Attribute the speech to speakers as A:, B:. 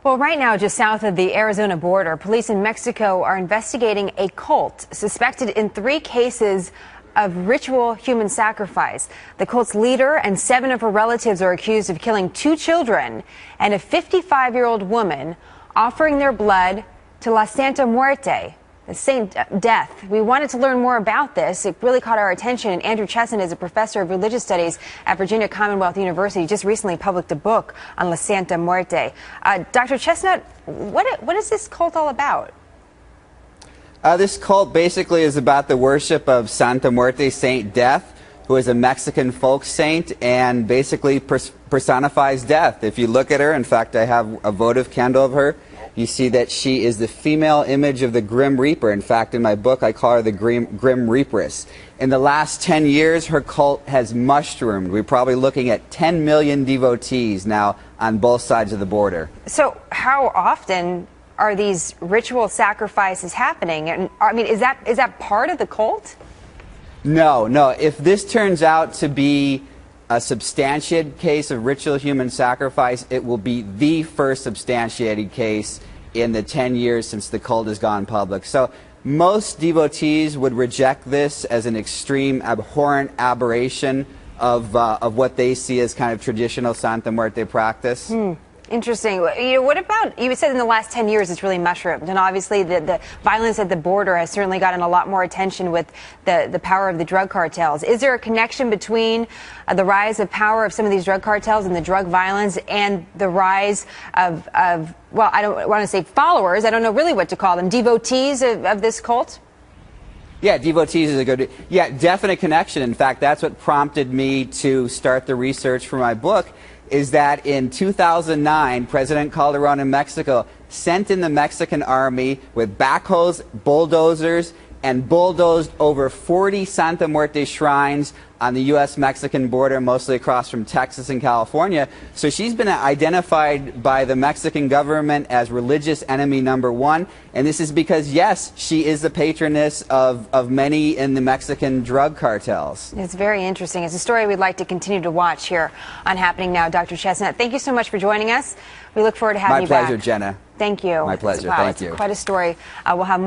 A: Well, right now, just south of the Arizona border, police in Mexico are investigating a cult suspected in 3 cases of ritual human sacrifice. The cult's leader and 7 of her relatives are accused of killing 2 children and a 55-year-old woman, offering their blood to La Santa Muerte, the Saint Death. We wanted to learn more about this. It really caught our attention. And Andrew Chestnut is a professor of religious studies at Virginia Commonwealth University. He just recently published a book on La Santa Muerte. Dr. Chestnut, what is this cult all about?
B: This cult basically is about the worship of Santa Muerte, Saint Death, who is a Mexican folk saint and basically personifies death. If you look at her, in fact, I have a votive candle of her. You see that she is the female image of the Grim Reaper. In fact, in my book, I call her the Grim Reaperess. In the last 10 years, her cult has mushroomed. We're probably looking at 10 million devotees now on both sides of the border.
A: So how often are these ritual sacrifices happening? And I mean, is that part of the cult?
B: No. If this turns out to be a substantiated case of ritual human sacrifice, it will be the first substantiated case in the 10 years since the cult has gone public. So most devotees would reject this as an extreme, abhorrent aberration of what they see as kind of traditional Santa Muerte practice.
A: Interesting. You know, what about, you said in the last 10 years it's really mushroomed, and obviously the violence at the border has certainly gotten a lot more attention with the power of the drug cartels. Is there a connection between the rise of power of some of these drug cartels and the drug violence and the rise of well, I don't want to say followers, I don't know really what to call them, devotees of this cult?
B: Yeah, devotees is a good, definite connection. In fact, that's what prompted me to start the research for my book, is that in 2009, President Calderon in Mexico sent in the Mexican army with backhoes, bulldozers, and bulldozed over 40 Santa Muerte shrines on the U.S.-Mexican border, mostly across from Texas and California. So she's been identified by the Mexican government as religious enemy #1. And this is because, yes, she is the patroness of many in the Mexican drug cartels.
A: It's very interesting. It's a story we'd like to continue to watch here on Happening Now. Dr. Chestnut, thank you so much for joining us. We look forward to having you back.
B: My pleasure, Jenna.
A: Thank you.
B: My pleasure.
A: Wow,
B: Thank you.
A: Quite a story. We'll have